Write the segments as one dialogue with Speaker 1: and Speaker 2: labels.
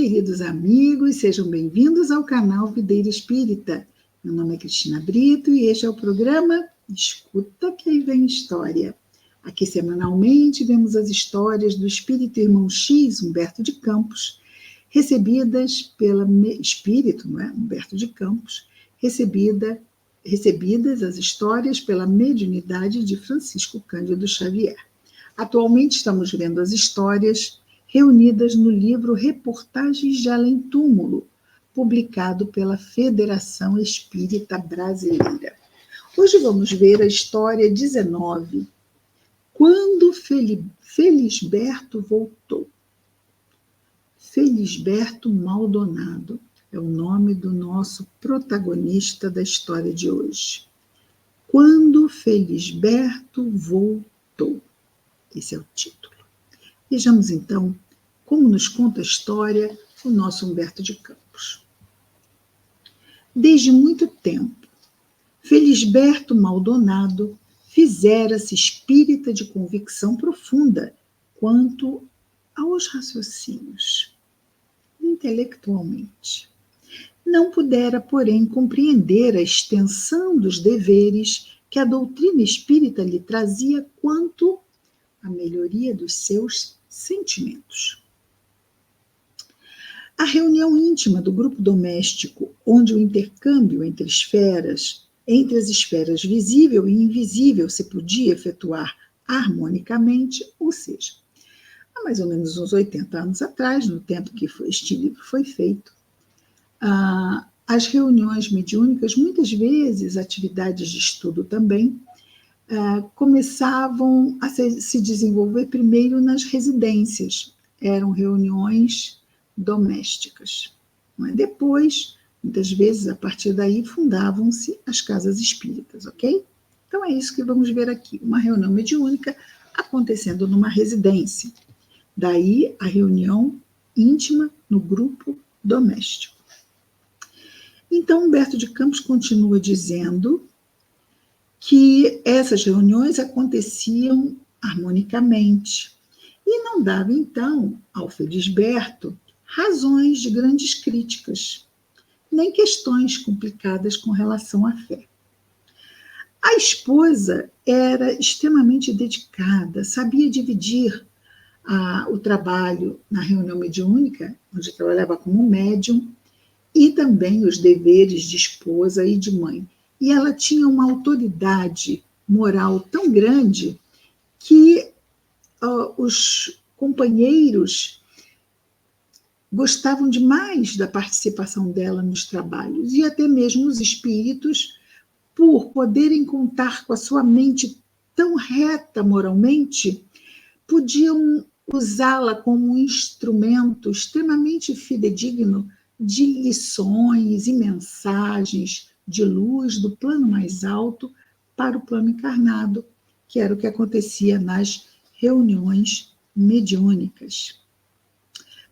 Speaker 1: Queridos amigos, sejam bem-vindos ao canal Videira Espírita. Meu nome é Cristina Brito e este é o programa Escuta que aí vem história. Aqui semanalmente vemos as histórias do espírito irmão X, Humberto de Campos, recebidas pela espírito, não é? Humberto de Campos, recebidas as histórias pela mediunidade de Francisco Cândido Xavier. Atualmente estamos vendo as histórias reunidas no livro Reportagens de Além Túmulo, publicado pela Federação Espírita Brasileira. Hoje vamos ver a história 19, Quando Felisberto voltou. Felisberto Maldonado é o nome do nosso protagonista da história de hoje. Quando Felisberto voltou. Esse é o título. Vejamos então como nos conta a história o nosso Humberto de Campos. Desde muito tempo, Felisberto Maldonado fizera-se espírita de convicção profunda quanto aos raciocínios, intelectualmente. Não pudera, porém, compreender a extensão dos deveres que a doutrina espírita lhe trazia quanto à melhoria dos seus sentimentos. A reunião íntima do grupo doméstico, onde o intercâmbio entre as esferas visível e invisível se podia efetuar harmonicamente, ou seja, há mais ou menos uns 80 anos atrás, no tempo que este livro foi feito, as reuniões mediúnicas, muitas vezes atividades de estudo também, começavam a se desenvolver primeiro nas residências, eram reuniões domésticas. Depois, muitas vezes, a partir daí, fundavam-se as casas espíritas, ok? Então, é isso que vamos ver aqui, uma reunião mediúnica acontecendo numa residência. Daí, a reunião íntima no grupo doméstico. Então, Humberto de Campos continua dizendo que essas reuniões aconteciam harmonicamente e não dava, então, ao Felisberto razões de grandes críticas, nem questões complicadas com relação à fé. A esposa era extremamente dedicada, sabia dividir o trabalho na reunião mediúnica, onde trabalhava como médium, e também os deveres de esposa e de mãe. E ela tinha uma autoridade moral tão grande que os companheiros gostavam demais da participação dela nos trabalhos, e até mesmo os espíritos, por poderem contar com a sua mente tão reta moralmente, podiam usá-la como um instrumento extremamente fidedigno de lições e mensagens de luz do plano mais alto para o plano encarnado, que era o que acontecia nas reuniões mediúnicas.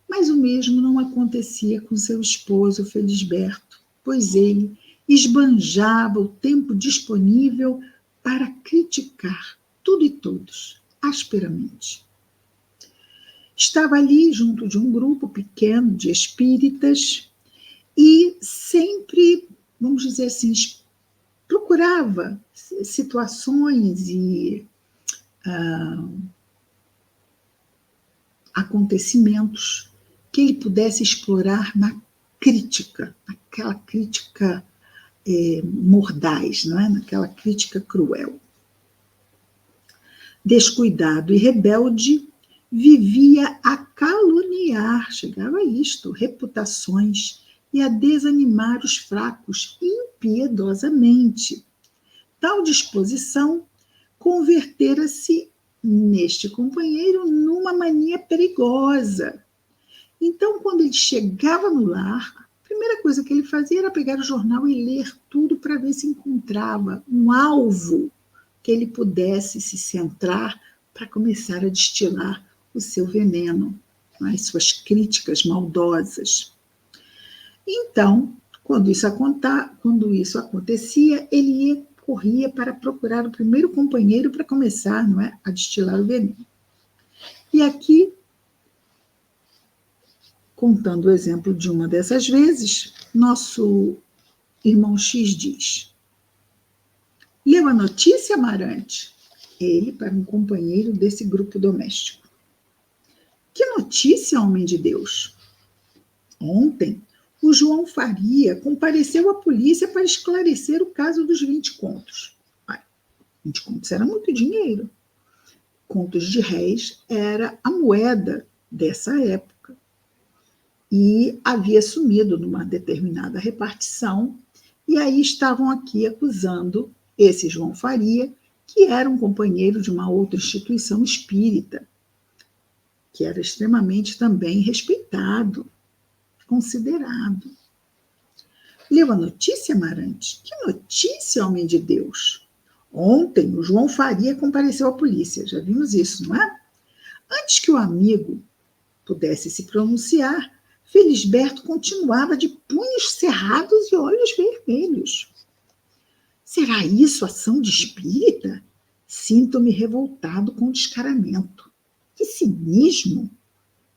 Speaker 1: Mas o mesmo não acontecia com seu esposo Felisberto, pois ele esbanjava o tempo disponível para criticar tudo e todos, asperamente. Estava ali junto de um grupo pequeno de espíritas e sempre, vamos dizer assim, procurava situações e acontecimentos que ele pudesse explorar na crítica, naquela crítica mordaz, não é? Naquela crítica cruel. Descuidado e rebelde, vivia a caluniar, chegava a isto, reputações e a desanimar os fracos impiedosamente. Tal disposição convertera-se neste companheiro numa mania perigosa. Então, quando ele chegava no lar, a primeira coisa que ele fazia era pegar o jornal e ler tudo para ver se encontrava um alvo que ele pudesse se centrar para começar a destilar o seu veneno, as suas críticas maldosas. Então, quando isso acontecia, ele corria para procurar o primeiro companheiro para começar, não é, a destilar o veneno. E aqui Contando o exemplo de uma dessas vezes, nosso irmão X diz: leu a notícia, Amarante? Ele para um companheiro desse grupo doméstico. Que notícia, homem de Deus? Ontem, o João Faria compareceu à polícia para esclarecer o caso dos 20 contos. 20 contos era muito dinheiro. Contos de réis era a moeda dessa época. E havia sumido numa determinada repartição, e aí estavam aqui acusando esse João Faria, que era um companheiro de uma outra instituição espírita, que era extremamente também respeitado, considerado. Leu a notícia, Amarante? Que notícia, homem de Deus? Ontem, o João Faria compareceu à polícia. Já vimos isso, não é? Antes que o amigo pudesse se pronunciar, Felisberto continuava de punhos cerrados e olhos vermelhos. Será isso ação de espírita? Sinto-me revoltado com o descaramento. Que cinismo!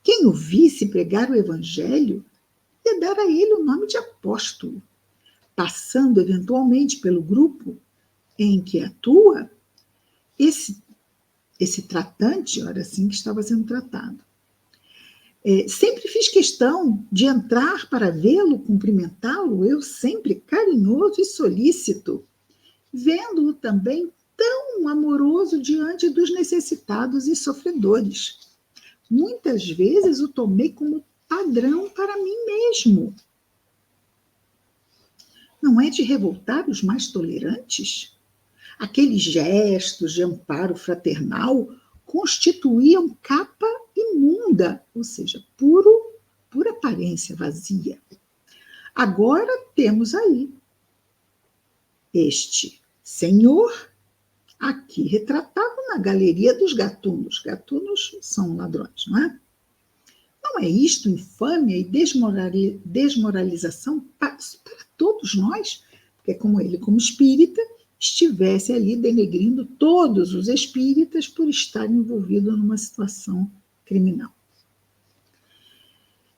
Speaker 1: Quem o visse pregar o evangelho ia dar a ele o nome de apóstolo. Passando eventualmente pelo grupo em que atua, esse tratante, era assim que estava sendo tratado. Sempre fiz questão de entrar para vê-lo, cumprimentá-lo, eu sempre carinhoso e solícito, vendo-o também tão amoroso diante dos necessitados e sofredores. Muitas vezes o tomei como padrão para mim mesmo. Não é de revoltar os mais tolerantes? Aqueles gestos de amparo fraternal constituíam capa imunda, ou seja, pura aparência vazia. Agora temos aí este senhor aqui retratado na galeria dos gatunos. Gatunos são ladrões, não é? Não é isto infâmia e desmoralização para todos nós? Porque como ele, como espírita, estivesse ali denegrindo todos os espíritas por estar envolvido numa situação criminal.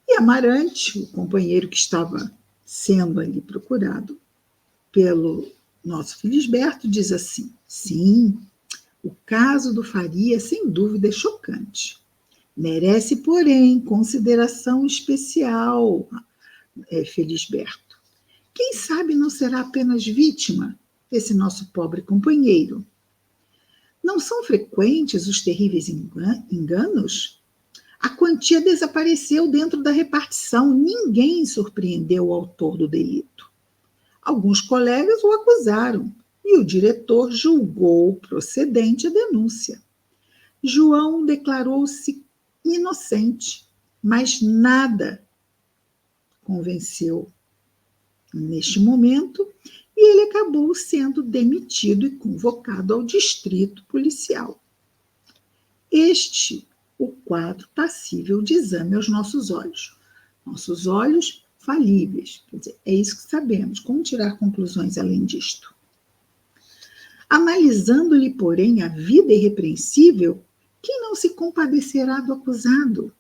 Speaker 1: E Amarante, o companheiro que estava sendo ali procurado pelo nosso Felisberto, diz assim: sim, o caso do Faria, sem dúvida, é chocante. Merece, porém, consideração especial, Felisberto. Quem sabe não será apenas vítima esse nosso pobre companheiro? Não são frequentes os terríveis enganos? A quantia desapareceu dentro da repartição. Ninguém surpreendeu o autor do delito. Alguns colegas o acusaram e o diretor julgou procedente a denúncia. João declarou-se inocente, mas nada convenceu neste momento e ele acabou sendo demitido e convocado ao distrito policial. Este o quadro passível de exame aos nossos olhos. Nossos olhos falíveis. Quer dizer, é isso que sabemos. Como tirar conclusões além disto? Analisando-lhe, porém, a vida irrepreensível, quem não se compadecerá do acusado?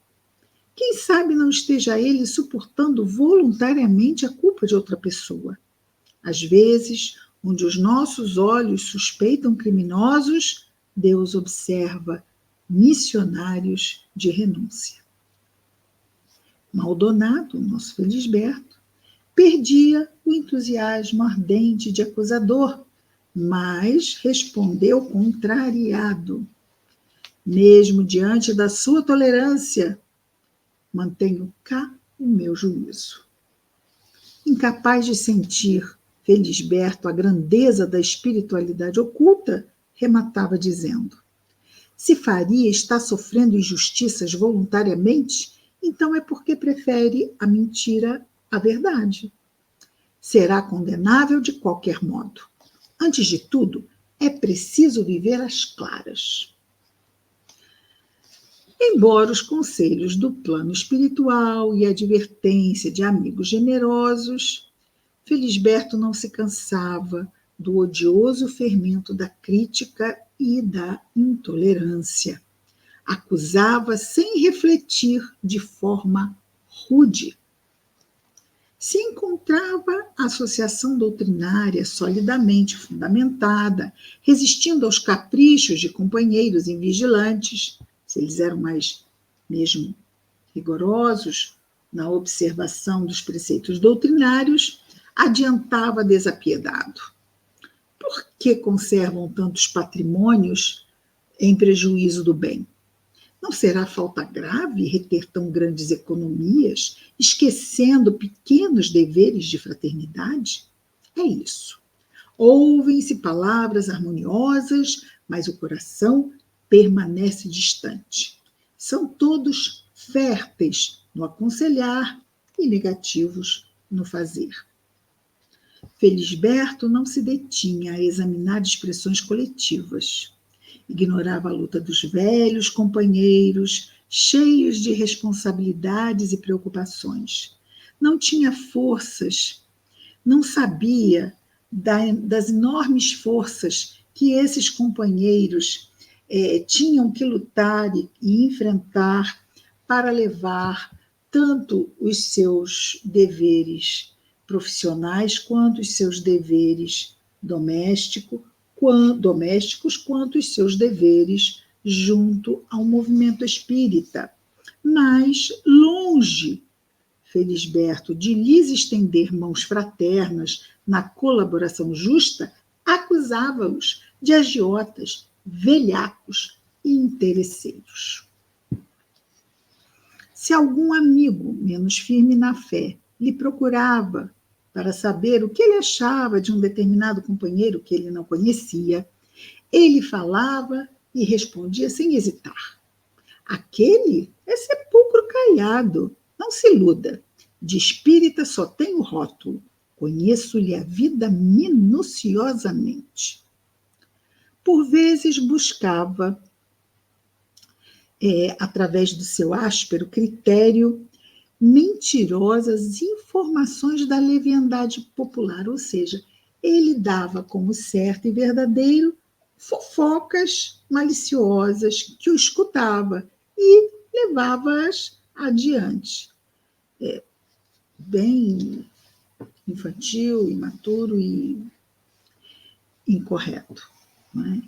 Speaker 1: Quem sabe não esteja ele suportando voluntariamente a culpa de outra pessoa? Às vezes, onde os nossos olhos suspeitam criminosos, Deus observa missionários de renúncia. Maldonado, nosso Felisberto, perdia o entusiasmo ardente de acusador, mas respondeu contrariado. Mesmo diante da sua tolerância, mantenho cá o meu juízo. Incapaz de sentir Felisberto a grandeza da espiritualidade oculta, rematava dizendo: se Faria está sofrendo injustiças voluntariamente, então é porque prefere a mentira à verdade. Será condenável de qualquer modo. Antes de tudo, é preciso viver às claras. Embora os conselhos do plano espiritual e a advertência de amigos generosos, Felisberto não se cansava do odioso fermento da crítica e da intolerância. Acusava sem refletir de forma rude. Se encontrava a associação doutrinária solidamente fundamentada, resistindo aos caprichos de companheiros invigilantes, se eles eram mais mesmo rigorosos na observação dos preceitos doutrinários, adiantava desapiedado. Por que conservam tantos patrimônios em prejuízo do bem? Não será falta grave reter tão grandes economias, esquecendo pequenos deveres de fraternidade? É isso. Ouvem-se palavras harmoniosas, mas o coração permanece distante. São todos férteis no aconselhar e negativos no fazer. Felisberto não se detinha a examinar expressões coletivas. Ignorava a luta dos velhos companheiros, cheios de responsabilidades e preocupações. Não tinha forças, não sabia das enormes forças que esses companheiros tinham que lutar e enfrentar para levar tanto os seus deveres profissionais quanto os seus deveres domésticos, quanto os seus deveres junto ao movimento espírita. Mas, longe, Felisberto, de lhes estender mãos fraternas na colaboração justa, acusava-os de agiotas, velhacos e interesseiros. Se algum amigo, menos firme na fé, lhe procurava para saber o que ele achava de um determinado companheiro que ele não conhecia, ele falava e respondia sem hesitar. Aquele é sepulcro caiado, não se iluda. De espírita só tem o rótulo. Conheço-lhe a vida minuciosamente. Por vezes buscava, através do seu áspero critério, mentirosas informações da leviandade popular, ou seja, ele dava como certo e verdadeiro fofocas maliciosas que o escutava e levava-as adiante. Bem infantil, imaturo e incorreto. Não é?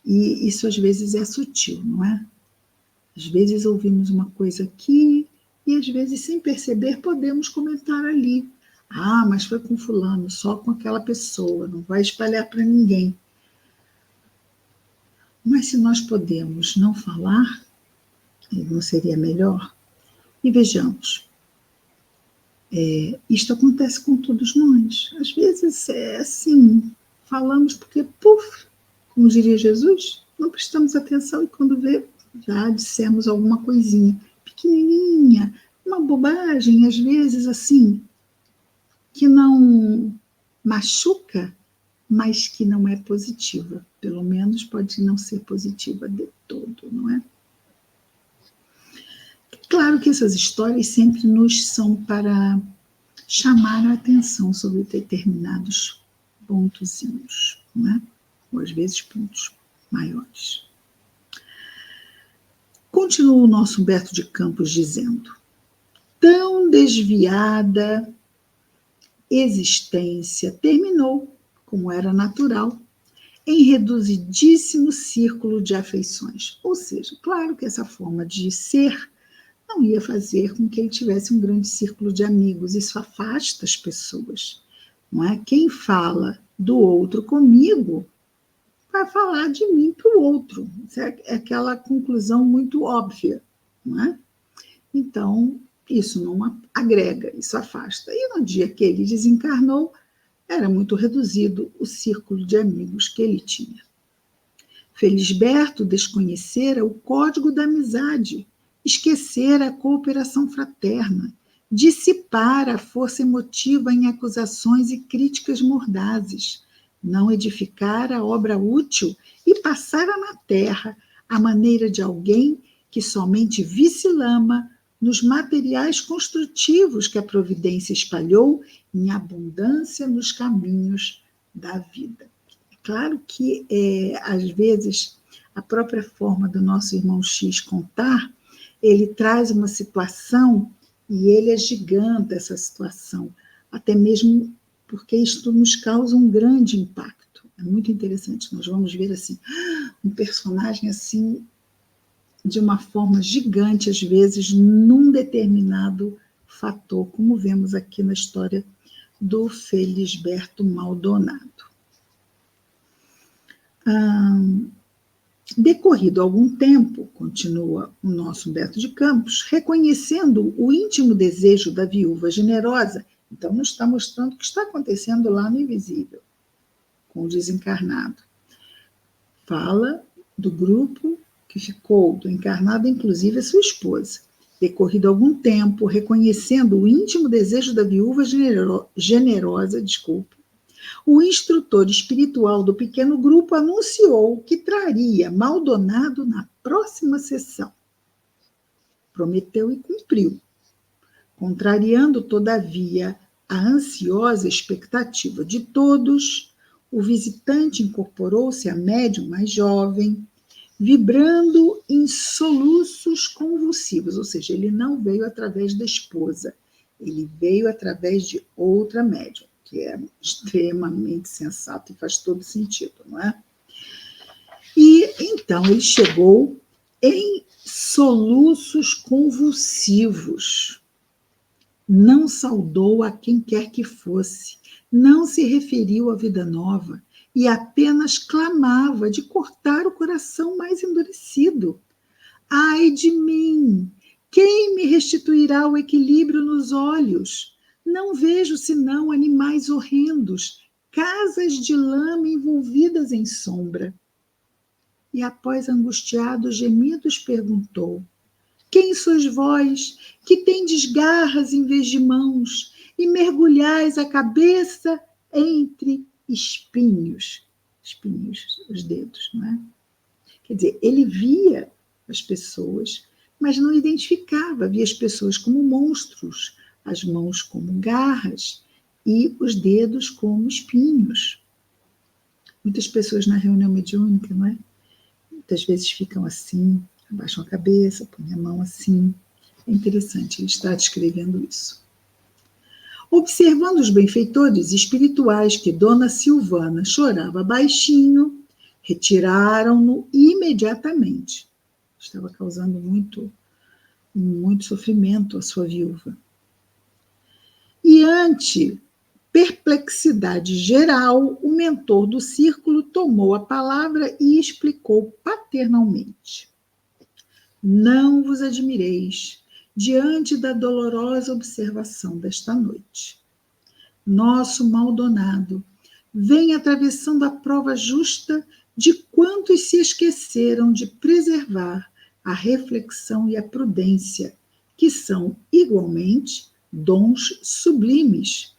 Speaker 1: E isso às vezes é sutil, não é? Às vezes ouvimos uma coisa aqui e às vezes sem perceber podemos comentar ali. Ah, mas foi com fulano, só com aquela pessoa, não vai espalhar para ninguém. Mas se nós podemos não falar, não seria melhor? E vejamos, isto acontece com todos nós. Às vezes é assim, falamos porque, como diria Jesus, não prestamos atenção e quando vê, já dissemos alguma coisinha pequenininha, uma bobagem, às vezes assim, que não machuca, mas que não é positiva. Pelo menos pode não ser positiva de todo, não é? Claro que essas histórias sempre nos são para chamar a atenção sobre determinados pontozinhos, não é? Ou às vezes pontos maiores. Continua o nosso Humberto de Campos dizendo: tão desviada existência terminou, como era natural, em reduzidíssimo círculo de afeições. Ou seja, claro que essa forma de ser não ia fazer com que ele tivesse um grande círculo de amigos. Isso afasta as pessoas, não é? Quem fala do outro comigo vai falar de mim para o outro. Isso é aquela conclusão muito óbvia, não é? Então, isso não agrega, isso afasta. E no dia que ele desencarnou, era muito reduzido o círculo de amigos que ele tinha. Felisberto desconhecera o código da amizade, esquecera a cooperação fraterna, dissipara a força emotiva em acusações e críticas mordazes, não edificara a obra útil e passara na terra à maneira de alguém que somente visse lama nos materiais construtivos que a providência espalhou em abundância nos caminhos da vida. É claro que, às vezes, a própria forma do nosso irmão X contar, ele traz uma situação E ele agiganta essa situação, até mesmo porque isto nos causa um grande impacto. É muito interessante, nós vamos ver assim, um personagem assim, de uma forma gigante, às vezes, num determinado fator, como vemos aqui na história do Felisberto Maldonado. Decorrido algum tempo, continua o nosso Humberto de Campos, reconhecendo o íntimo desejo da viúva generosa, então nos está mostrando o que está acontecendo lá no invisível, com o desencarnado. Fala do grupo que ficou, do encarnado, inclusive a sua esposa. Decorrido algum tempo, reconhecendo o íntimo desejo da viúva generosa, o instrutor espiritual do pequeno grupo anunciou que traria Maldonado na próxima sessão. Prometeu e cumpriu, contrariando, todavia, a ansiosa expectativa de todos. O visitante incorporou-se à médium mais jovem, vibrando em soluços convulsivos, ou seja, ele não veio através da esposa, ele veio através de outra médium, que é extremamente sensato e faz todo sentido, não é? E então ele chegou em soluços convulsivos, não saudou a quem quer que fosse, não se referiu à vida nova e apenas clamava de cortar o coração mais endurecido. Ai de mim! Quem me restituirá o equilíbrio nos olhos? Não vejo senão animais horrendos, casas de lama envolvidas em sombra. E após angustiados gemidos perguntou: quem sois vós, que tendes garras em vez de mãos, e mergulhais a cabeça entre espinhos? Espinhos, os dedos, não é? Quer dizer, ele via as pessoas, mas não identificava, via as pessoas como monstros, as mãos como garras e os dedos como espinhos. Muitas pessoas na reunião mediúnica, não é? Muitas vezes ficam assim, abaixam a cabeça, põem a mão assim. É interessante, ele está descrevendo isso. Observando os benfeitores espirituais que Dona Silvana chorava baixinho, retiraram-no imediatamente. Estava causando muito sofrimento à sua viúva. E ante perplexidade geral, o mentor do círculo tomou a palavra e explicou paternalmente: não vos admireis diante da dolorosa observação desta noite. Nosso Maldonado vem atravessando a prova justa de quantos se esqueceram de preservar a reflexão e a prudência, que são igualmente dons sublimes,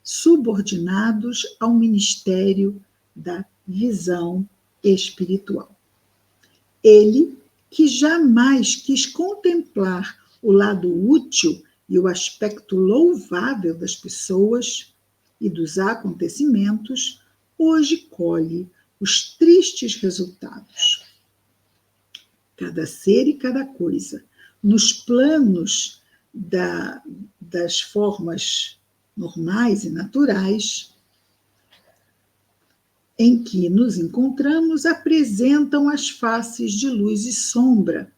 Speaker 1: subordinados ao ministério da visão espiritual. Ele, que jamais quis contemplar o lado útil e o aspecto louvável das pessoas e dos acontecimentos, hoje colhe os tristes resultados. Cada ser e cada coisa, nos planos das formas normais e naturais em que nos encontramos, apresentam as faces de luz e sombra,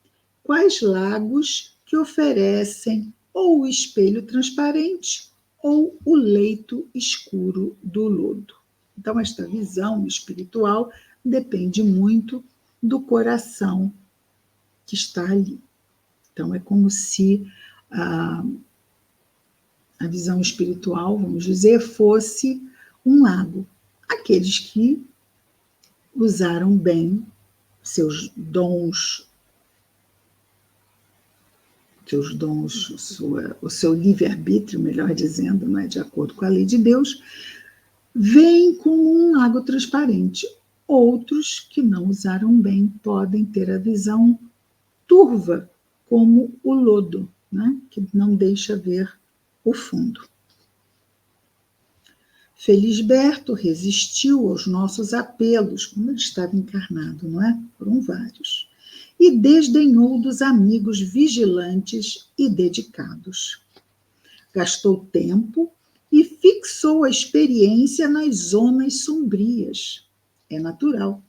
Speaker 1: quais lagos que oferecem ou o espelho transparente ou o leito escuro do lodo. Então, esta visão espiritual depende muito do coração que está ali. Então, é como se a visão espiritual, vamos dizer, fosse um lago. Aqueles que usaram bem seus dons, o seu livre-arbítrio, melhor dizendo, não é, de acordo com a lei de Deus, veem como um lago transparente. Outros que não usaram bem podem ter a visão turva, como o lodo, né, que não deixa ver o fundo. Felisberto resistiu aos nossos apelos, quando ele estava encarnado, não é? Foram vários. E desdenhou dos amigos vigilantes e dedicados. gastou tempo e fixou a experiência nas zonas sombrias. É natural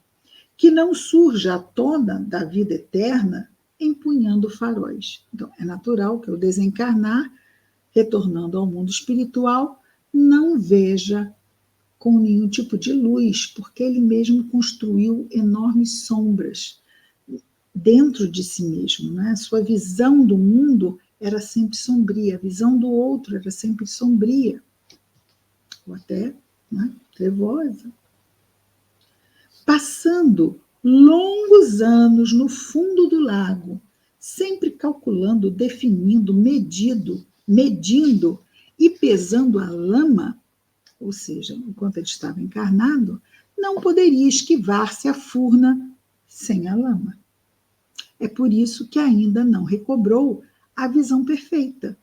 Speaker 1: que não surja à tona da vida eterna empunhando faróis. Então, é natural que ao desencarnar, retornando ao mundo espiritual, não veja com nenhum tipo de luz, porque ele mesmo construiu enormes sombras dentro de si mesmo, né? Sua visão do mundo era sempre sombria, a visão do outro era sempre sombria, ou até, né, trevosa. Passando longos anos no fundo do lago, sempre calculando, definindo, medindo e pesando a lama, ou seja, enquanto ele estava encarnado, não poderia esquivar-se a furna sem a lama. É por isso que ainda não recobrou a visão perfeita.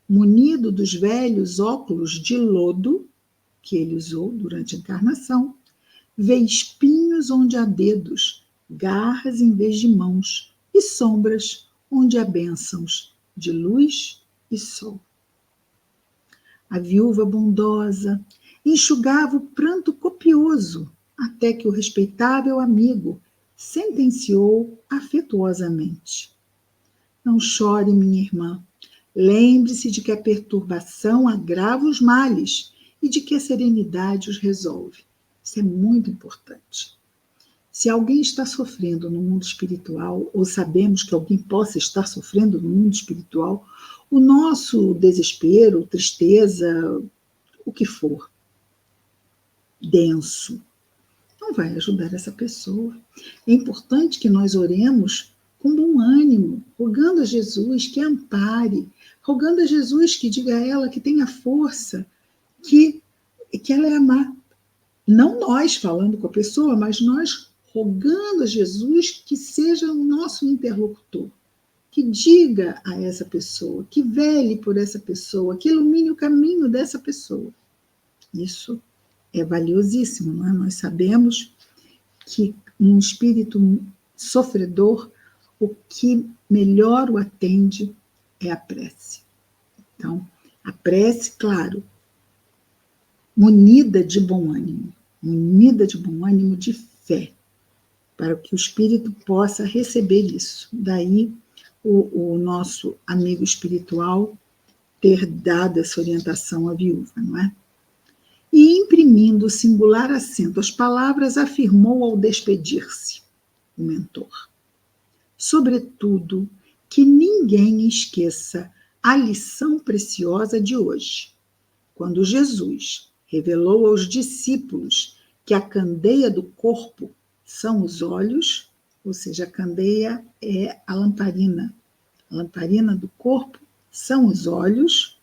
Speaker 1: Munido dos velhos óculos de lodo que ele usou durante a encarnação, vê espinhos onde há dedos, garras em vez de mãos, e sombras onde há bênçãos de luz e sol. A viúva bondosa enxugava o pranto copioso, até que o respeitável amigo sentenciou afetuosamente: não chore, minha irmã. Lembre-se de que a perturbação agrava os males e de que a serenidade os resolve. Isso é muito importante. Se alguém está sofrendo no mundo espiritual, ou sabemos que alguém possa estar sofrendo no mundo espiritual, o nosso desespero, tristeza, o que for, denso, não vai ajudar essa pessoa. É importante que nós oremos com bom ânimo, rogando a Jesus que a ampare, rogando a Jesus que diga a ela que tenha força, que ela é amada. Não nós falando com a pessoa, mas nós rogando a Jesus que seja o nosso interlocutor, que diga a essa pessoa, que vele por essa pessoa, que ilumine o caminho dessa pessoa. Isso é valiosíssimo, não é? Nós sabemos que um espírito sofredor, o que melhor o atende é a prece. Então, a prece, claro, munida de bom ânimo, de fé, para que o espírito possa receber isso. Daí o nosso amigo espiritual ter dado essa orientação à viúva, não é? E imprimindo singular acento às palavras, afirmou ao despedir-se o mentor: sobretudo, que ninguém esqueça a lição preciosa de hoje, quando Jesus revelou aos discípulos que a candeia do corpo são os olhos, ou seja, a candeia é a lamparina do corpo são os olhos,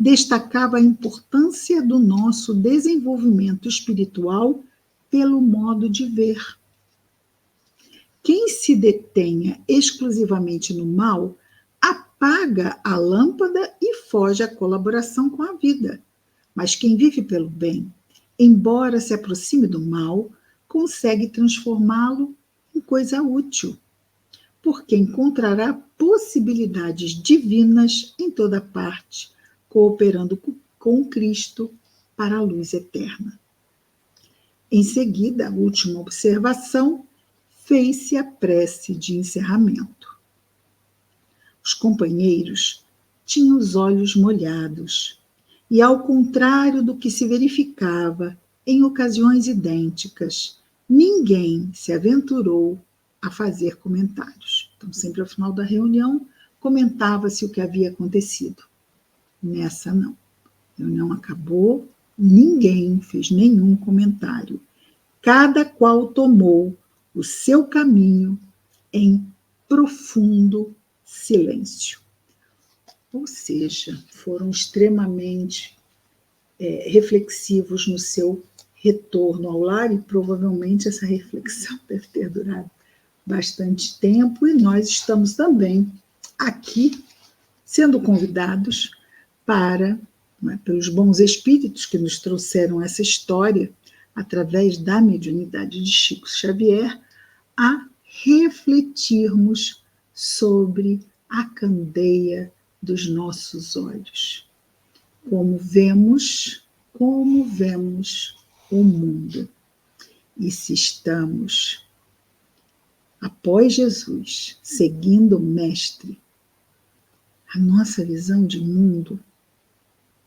Speaker 1: destacava a importância do nosso desenvolvimento espiritual pelo modo de ver. Quem se detenha exclusivamente no mal, apaga a lâmpada e foge à colaboração com a vida. Mas quem vive pelo bem, embora se aproxime do mal, consegue transformá-lo em coisa útil, porque encontrará possibilidades divinas em toda parte, cooperando com Cristo para a luz eterna. Em seguida, a última observação, fez-se a prece de encerramento. Os companheiros tinham os olhos molhados, e, ao contrário do que se verificava em ocasiões idênticas, ninguém se aventurou a fazer comentários. Então, sempre ao final da reunião, comentava-se o que havia acontecido. Nessa, não. A reunião acabou, ninguém fez nenhum comentário. Cada qual tomou o seu caminho em profundo silêncio. Ou seja, foram extremamente reflexivos no seu retorno ao lar, e provavelmente essa reflexão deve ter durado bastante tempo, e nós estamos também aqui sendo convidados para, pelos bons espíritos que nos trouxeram essa história através da mediunidade de Chico Xavier, a refletirmos sobre a candeia dos nossos olhos. como vemos o mundo. E se estamos, após Jesus, seguindo o Mestre, a nossa visão de mundo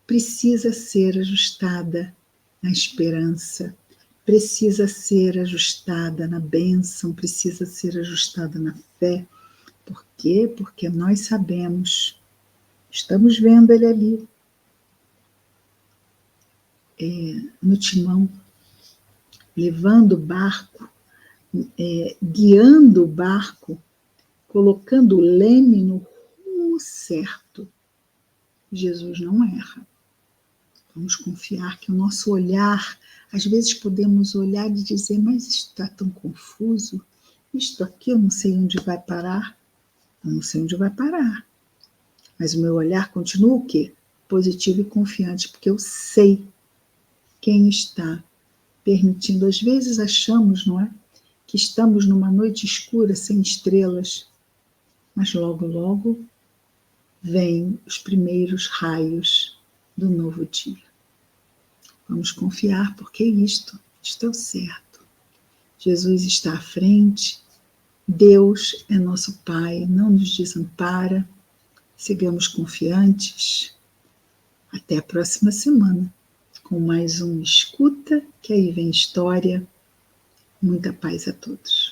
Speaker 1: precisa ser ajustada na esperança, precisa ser ajustada na bênção, precisa ser ajustada na fé. Por quê? Porque nós sabemos, estamos vendo ele ali, no timão, levando o barco, guiando o barco, colocando o leme no rumo certo. Jesus não erra. Vamos confiar que o nosso olhar, às vezes podemos olhar e dizer, mas isto está tão confuso, isto aqui eu não sei onde vai parar, eu não sei onde vai parar. Mas o meu olhar continua o quê? Positivo e confiante, porque eu sei quem está permitindo. Às vezes achamos, não é? Que estamos numa noite escura, sem estrelas, mas logo, logo, vêm os primeiros raios do novo dia. Vamos confiar, porque isto é o certo. Jesus está à frente, Deus é nosso Pai, não nos desampara, sigamos confiantes. Até a próxima semana, com mais um Escuta, que aí vem história. Muita paz a todos.